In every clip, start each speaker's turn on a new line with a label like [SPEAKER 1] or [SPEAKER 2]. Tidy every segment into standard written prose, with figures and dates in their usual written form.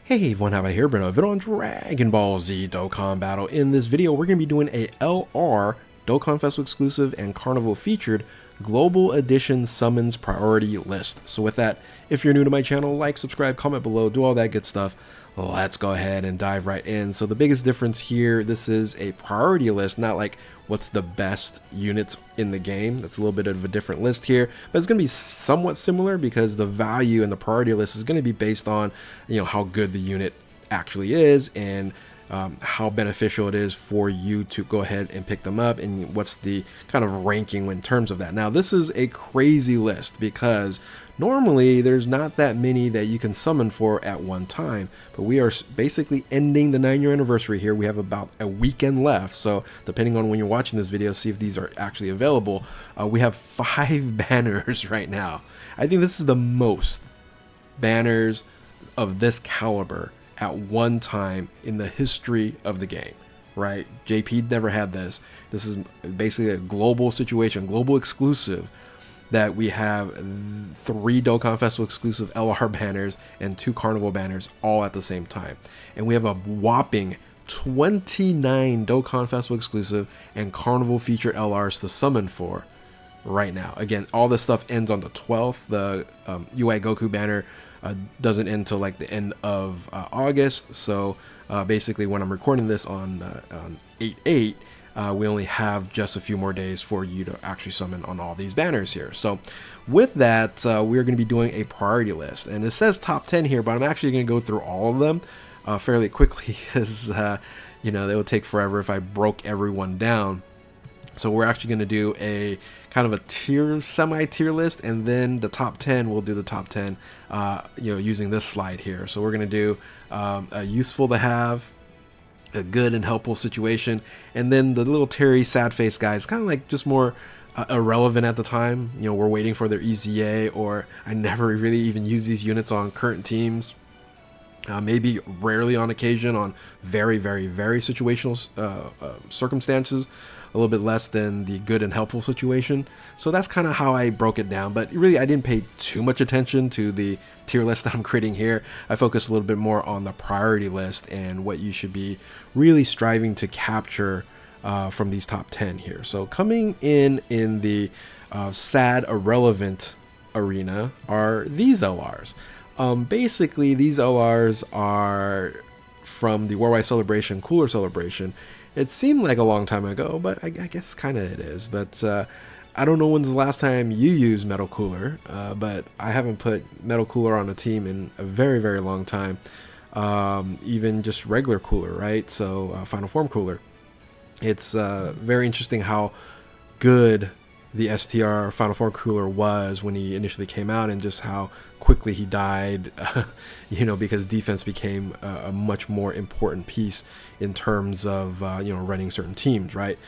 [SPEAKER 1] Hey everyone, how about here? Been a video on Dragon Ball Z Dokkan Battle. In this video, we're going to be doing a LR Dokkan Festival exclusive and Carnival featured Global Edition Summons Priority List. So with that, if you're new to my channel, like, subscribe, comment below, do all that good stuff. Let's go ahead and dive right in. So the biggest difference here, this is a priority list, not like what's the best units in the game. That's a little bit of a different list here, but it's going to be somewhat similar because the value in the priority list is going to be based on, how good the unit actually is and how beneficial it is for you to go ahead and pick them up, and what's the kind of ranking in terms of that. Now, this is a crazy list because normally there's not that many that you can summon for at one time, but we are basically ending the 9-year anniversary here. We have about a weekend left, so depending on when you're watching this video, see if these are actually available. We have 5 banners right now. I think this is the most banners of this caliber at one time in the history of the game, right? JP never had this. This is basically a global situation, global exclusive, that we have 3 Dokkan Festival exclusive LR banners and 2 Carnival banners all at the same time. And we have a whopping 29 Dokkan Festival exclusive and Carnival featured LRs to summon for right now. Again, all this stuff ends on the 12th. The UI Goku banner doesn't end until like the end of August. So basically when I'm recording this on 8/8, we only have just a few more days for you to actually summon on all these banners here. So with that, we're going to be doing a priority list, and it says top 10 here, but I'm actually going to go through all of them fairly quickly because they would take forever if I broke everyone down. So we're actually going to do a kind of a semi-tier list, and then the top 10, we'll do the top 10 using this slide here. So we're going to do a useful to have, a good and helpful situation, and then the little Terry sad face guys, kind of like just more irrelevant at the time. We're waiting for their EZA, or I never really even use these units on current teams. Maybe rarely on occasion on very, very, very situational circumstances, a little bit less than the good and helpful situation. So that's kind of how I broke it down, but really I didn't pay too much attention to the tier list that I'm creating here. I focused a little bit more on the priority list and what you should be really striving to capture from these top 10 here. So coming in the sad irrelevant arena are these LRs. Basically these LRs are from the Worldwide Celebration, Cooler Celebration. It seemed like a long time ago, but I guess kind of it is. But I don't know when's the last time you used Metal Cooler, but I haven't put Metal Cooler on a team in a very, very long time. Even just regular Cooler, right? So Final Form Cooler. It's very interesting how good the STR Final Form Cooler was when he initially came out, and just how quickly he died, because defense became a much more important piece in terms of, running certain teams, right?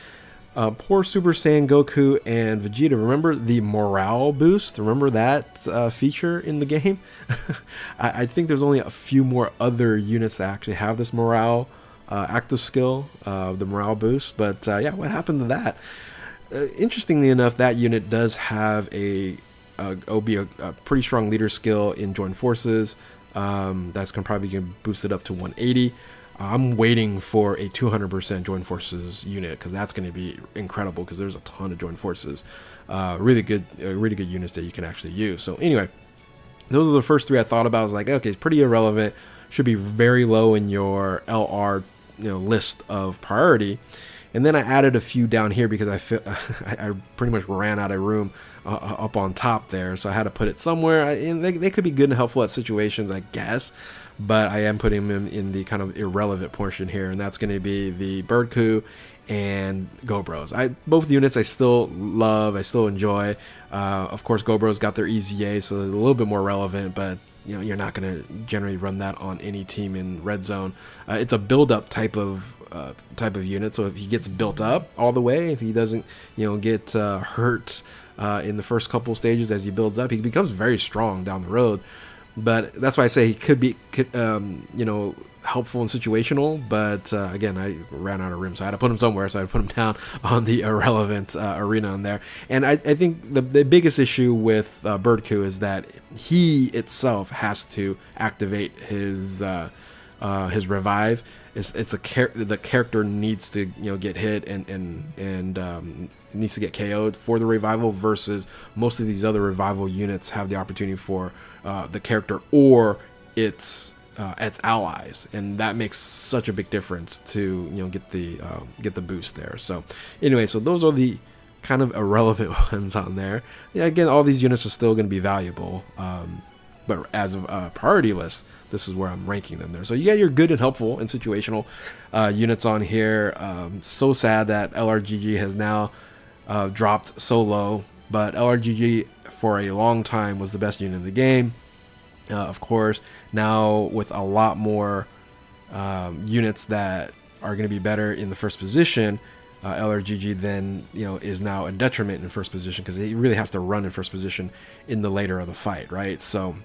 [SPEAKER 1] Poor Super Saiyan Goku and Vegeta, remember the morale boost? Remember that feature in the game? I think there's only a few more other units that actually have this morale active skill, the morale boost, but yeah, what happened to that? Interestingly enough, that unit does have a pretty strong leader skill in Joint Forces. That's probably going to boost it up to 180. I'm waiting for a 200% Joint Forces unit, because that's going to be incredible, because there's a ton of Joint Forces. Really good units that you can actually use. So anyway, those are the first 3 I thought about. I was like, okay, it's pretty irrelevant. Should be very low in your LR list of priority. And then I added a few down here because I pretty much ran out of room up on top there. So I had to put it somewhere. And they could be good and helpful at situations, I guess. But I am putting them in the kind of irrelevant portion here. And that's going to be the Bird Coup and Go Bros. Both units I still love. I still enjoy. Of course, Go Bros got their EZA, so they're a little bit more relevant. But you're not going to generally run that on any team in Red Zone. It's a build-up type of unit, so if he gets built up all the way, if he doesn't get hurt in the first couple stages as he builds up, he becomes very strong down the road. But that's why I say he could helpful and situational, but again, I ran out of room, so I had to put him somewhere, so I put him down on the irrelevant arena on there. And I think the biggest issue with Birdcoo is that he itself has to activate his revive. The character needs to get hit and needs to get KO'd for the revival, versus most of these other revival units have the opportunity for the character or its allies, and that makes such a big difference to get the boost there. So anyway, so those are the kind of irrelevant ones on there. Yeah, again, all these units are still going to be valuable, but as of a priority list, this is where I'm ranking them there. So you got your good and helpful and situational units on here. So sad that LRGG has now dropped so low, but LRGG for a long time was the best unit in the game. Of course, now with a lot more units that are going to be better in the first position, LRGG then is now a detriment in first position, because he really has to run in first position in the later of the fight, right? So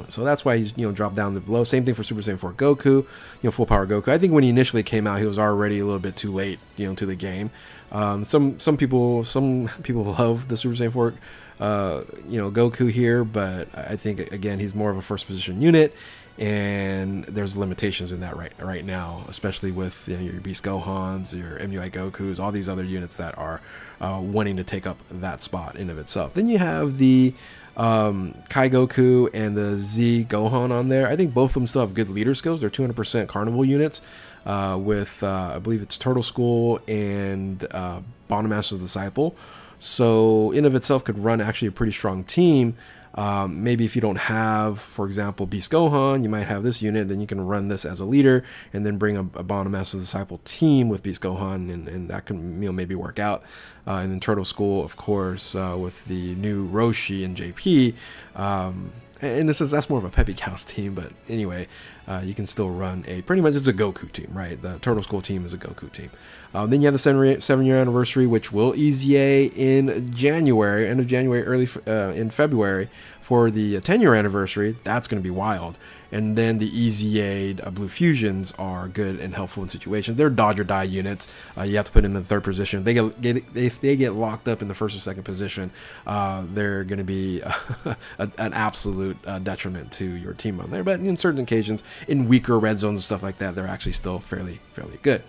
[SPEAKER 1] so that's why he's dropped down below. Same thing for Super Saiyan 4 Goku, full power Goku. I think when he initially came out, he was already a little bit too late, to the game. Some people love the Super Saiyan 4 Goku here, but I think again he's more of a first position unit, and there's limitations in that right now, especially with your Beast Gohans, your MUI Gokus, all these other units that are wanting to take up that spot in of itself. Then you have the Kai Goku and the Z Gohan on there. I think both of them still have good leader skills. They're 200% Carnival units with I believe it's Turtle School and Bond Master's Disciple. So in of itself could run actually a pretty strong team. Maybe if you don't have, for example, Beast Gohan, you might have this unit, then you can run this as a leader and then bring a Bond Master's Disciple team with Beast Gohan, and that can maybe work out. And then Turtle School, of course, with the new Roshi and JP. And that's more of a Peppy Cows team, but anyway, you can still run pretty much it's a Goku team, right? The Turtle School team is a Goku team. Then you have the 7-year anniversary, which will EZA in January, end of January, early in February for the 10-year anniversary. That's going to be wild. And then the EZA Blue Fusions are good and helpful in situations. They're dodge or die units. You have to put them in the third position. If they get locked up in the first or second position, they're going to be an absolute detriment to your team on there. But in certain occasions, in weaker red zones and stuff like that, they're actually still fairly good.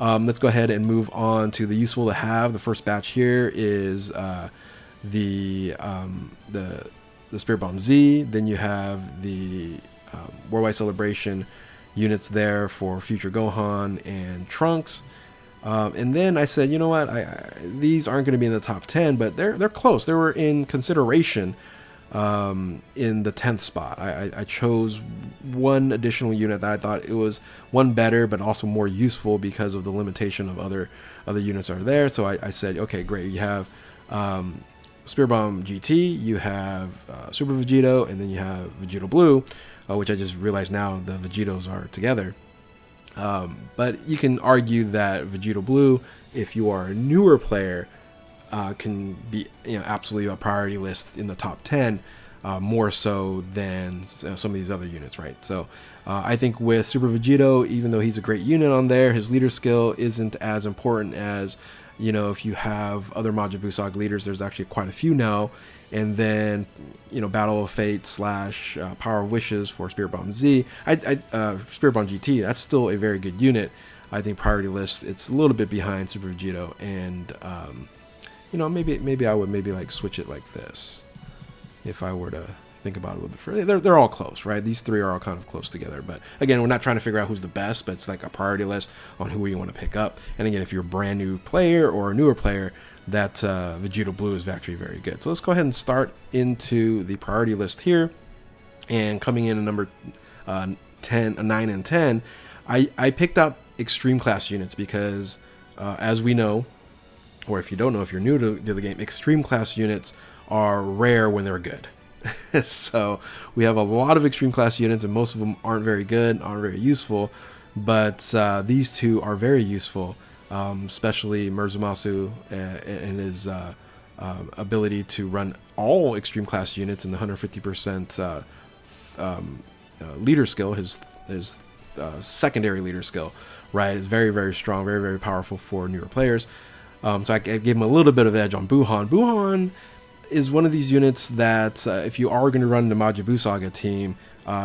[SPEAKER 1] Let's go ahead and move on to the useful to have. The first batch here is the Spirit Bomb Z. Then you have the Worldwide Celebration units there for Future Gohan and Trunks. And then I said, you know what, these aren't going to be in the top 10, but they're close. They were in consideration in the 10th spot. I chose one additional unit that I thought it was one better, but also more useful because of the limitation of other units are there. So I said, okay, great. You have Spirit Bomb GT, you have Super Vegito, and then you have Vegito Blue, which I just realized now the Vegitos are together. But you can argue that Vegito Blue, if you are a newer player, can be absolutely a priority list in the top 10, more so than some of these other units, right? So I think with Super Vegito, even though he's a great unit on there, his leader skill isn't as important as if you have other Majin Buu Saga leaders. There's actually quite a few now. And then Battle of Fate / Power of Wishes for Spirit Bomb Z. Spirit Bomb GT, that's still a very good unit. I think priority list, it's a little bit behind Super Vegito, and maybe I would like switch it like this if I were to think about it a little bit further. They're all close, right? These three are all kind of close together. But again, we're not trying to figure out who's the best, but it's like a priority list on who you want to pick up. And again, if you're a brand new player or a newer player, that Vegito Blue is actually very good. So let's go ahead and start into the priority list here. And coming in at number 9 and 10, I picked up extreme class units because as we know, or if you don't know, if you're new to the game, extreme class units are rare when they're good. So we have a lot of extreme class units, and most of them aren't very good, aren't very useful, but these two are very useful, especially Murzumasu and his ability to run all extreme class units in the 150% leader skill, his secondary leader skill, right? It's very, very strong, very, very powerful for newer players. So I gave him a little bit of edge on Buhan. Buhan is one of these units that if you are going to run the Majin Saga team,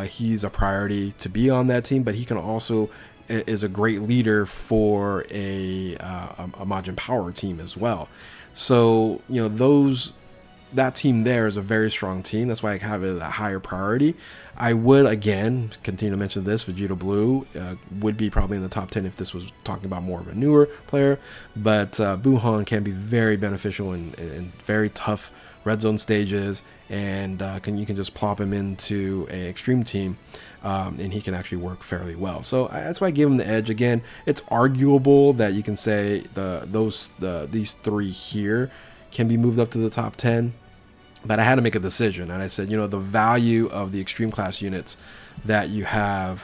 [SPEAKER 1] he's a priority to be on that team, but he can also is a great leader for a Majin Power team as well. So, you know, that team there is a very strong team. That's why I have it a higher priority. I would, again, continue to mention this. Vegeta Blue would be probably in the top 10 if this was talking about more of a newer player. But Buhan can be very beneficial in very tough red zone stages, and you can just plop him into an extreme team, and he can actually work fairly well. So that's why I give him the edge. Again, it's arguable that you can say these three here can be moved up to the top 10, but I had to make a decision, and I said, you know, the value of the extreme class units that you have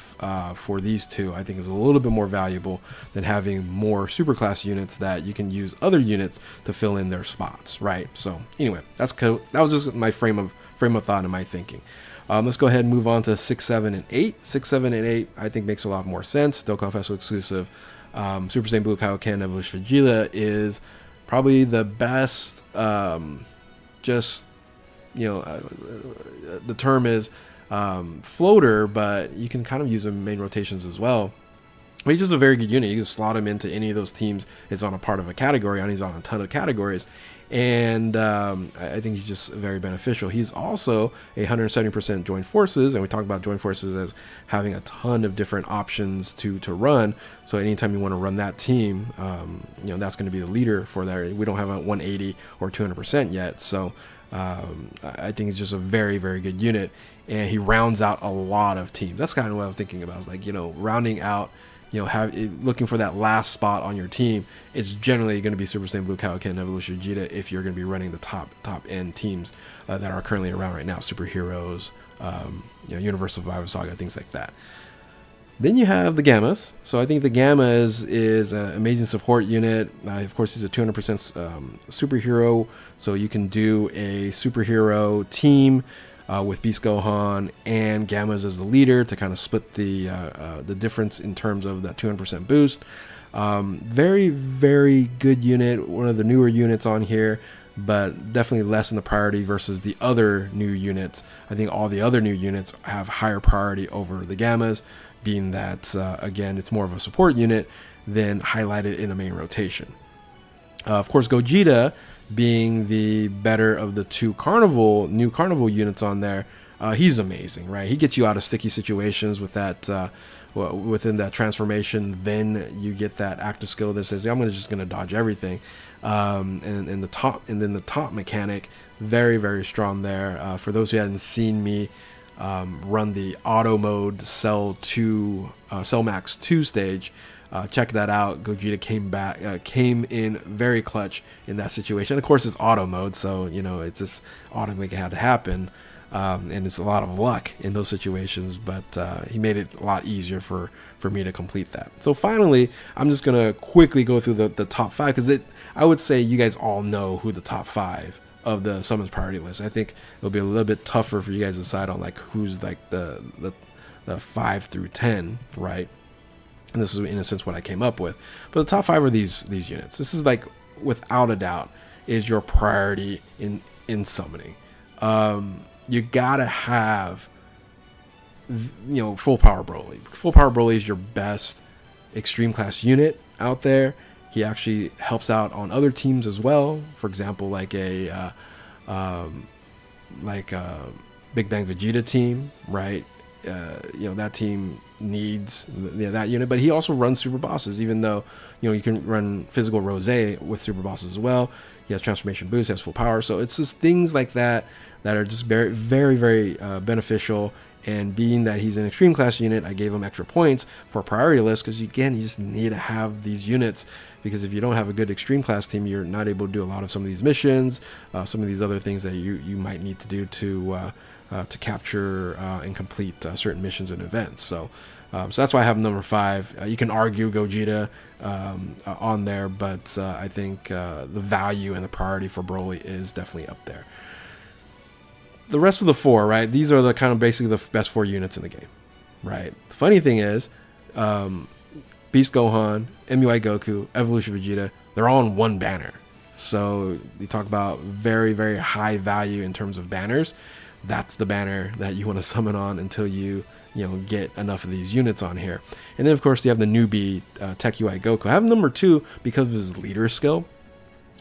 [SPEAKER 1] for these two, I think, is a little bit more valuable than having more super class units that you can use other units to fill in their spots, right? So anyway, that was just my frame of thought and my thinking. Let's go ahead and move on to 6, 7, and 8. 6, 7, and 8 I think makes a lot more sense. Dokkan Festival exclusive Super Saiyan Blue Kaioken Evolution Vegeta is probably the best. Just, you know, the term is floater, but you can kind of use them in main rotations as well. But he's just a very good unit. You can slot him into any of those teams. It's on a part of a category, and he's on a ton of categories. And I think he's just very beneficial. He's also 170% joint forces, and we talk about joint forces as having a ton of different options to run. So anytime you want to run that team, you know, that's going to be the leader for that. We don't have a 180 or 200% yet, so I think it's just a very, very good unit, and he rounds out a lot of teams. That's kind of what I was thinking about. I was like, you know, rounding out, you know, looking for that last spot on your team. It's generally going to be Super Saiyan Blue Kaioken Evolution Vegeta if you're going to be running the top end teams that are currently around right now, superheroes, you know, Universal Survivor Saga, things like that. Then you have the Gammas. So I think the Gammas is an amazing support unit. Of course, he's a 200% superhero, so you can do a superhero team with Beast Gohan and Gammas as the leader to kind of split the difference in terms of that 200% boost. Very, very good unit. One of the newer units on here, but definitely less in the priority versus the other new units. I think all the other new units have higher priority over the Gammas, being that, again, it's more of a support unit than highlighted in a main rotation. Of course, Gogeta, being the better of the two new Carnival units on there, he's amazing, right? He gets you out of sticky situations with that, within that transformation. Then you get that active skill that says, I'm just going to dodge everything. And then the top mechanic, very, very strong there. For those who hadn't seen me run the auto mode Cell Max 2 stage, check that out. Gogeta came in very clutch in that situation. Of course, it's auto mode, so you know it's just automatically had to happen, and it's a lot of luck in those situations. But he made it a lot easier for me to complete that. So finally, I'm just gonna quickly go through the top 5, because I would say you guys all know who the top 5 of the summons priority list. I think it'll be a little bit tougher for you guys to decide on like who's like the 5 through 10, right? And this is in a sense what I came up with. But the top 5 are these units. This is like, without a doubt, is your priority in summoning. You gotta have, you know, full power Broly. Full power Broly is your best extreme class unit out there. He actually helps out on other teams as well. For example, like a Big Bang Vegeta team, right? You know, that team needs that unit, but he also runs super bosses, even though, you know, you can run physical Rose with super bosses as well. He has transformation boost, he has full power. So it's just things like that are just very, very, very beneficial. And being that he's an extreme class unit, I gave him extra points for a priority list, because again, you just need to have these units, because if you don't have a good extreme class team, you're not able to do a lot of some of these missions, some of these other things that you might need to do to capture and complete certain missions and events. So that's why I have number 5. You can argue Gogeta on there, but I think the value and the priority for Broly is definitely up there. The rest of the 4, right? These are the kind of basically the best 4 units in the game, right? The funny thing is, Beast Gohan, MUI Goku, Evolution Vegeta, they're all on one banner. So you talk about very, very high value in terms of banners. That's the banner that you want to summon on until you get enough of these units on here. And then of course you have the newbie Tech UI Goku. I have number 2 because of his leader skill.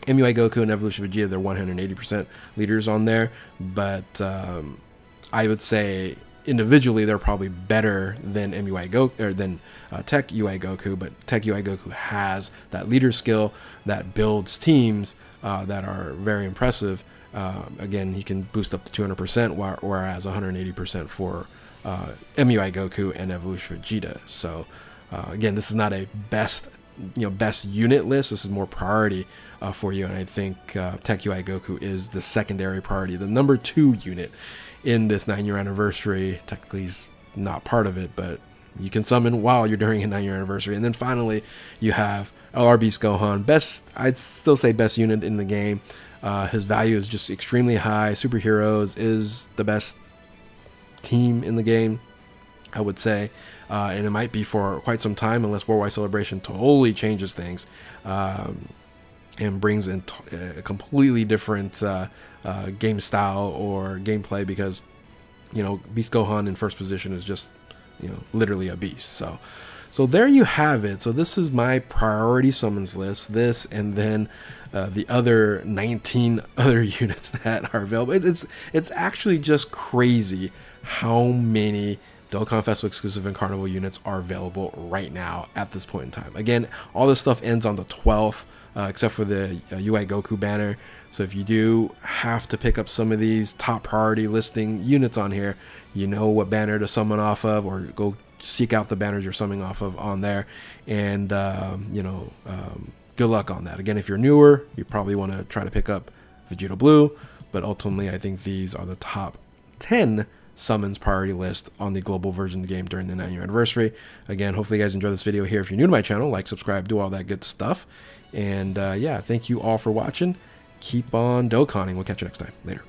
[SPEAKER 1] MUI Goku and Evolution Vegeta, they're 180% leaders on there, but I would say individually they're probably better than MUI Goku or than Tech UI Goku, but Tech UI Goku has that leader skill that builds teams that are very impressive. Again, he can boost up to 200%, whereas 180% for MUI Goku and Evolution Vegeta. So again, this is not a best unit list. This is more priority for you, and I think Tech UI Goku is the secondary priority, the number 2 unit in this 9-year anniversary. Technically he's not part of it, but you can summon while you're during a 9-year anniversary. And then finally you have LR Beast Gohan, I'd still say best unit in the game. His value is just extremely high. Superheroes is the best team in the game, I would say, and it might be for quite some time unless Worldwide Celebration totally changes things and brings in a completely different game style or gameplay, because Beast Gohan in first position is just literally a beast. So there you have it. So this is my priority summons list. This, and then the other 19 other units that are available. It's actually just crazy how many Dokkan Festival exclusive and Carnival units are available right now at this point in time. Again, all this stuff ends on the 12th, except for the UI Goku banner. So if you do have to pick up some of these top priority listing units on here, you know what banner to summon off of, or go seek out the banners you're summoning off of on there. And good luck on that. Again, if you're newer, you probably want to try to pick up Vegeta Blue, but ultimately I think these are the top 10 summons priority list on the global version of the game during the 9-year anniversary. Again, hopefully you guys enjoy this video here. If you're new to my channel, like, subscribe, do all that good stuff. And yeah, thank you all for watching. Keep on Dokkaning. We'll catch you next time. Later.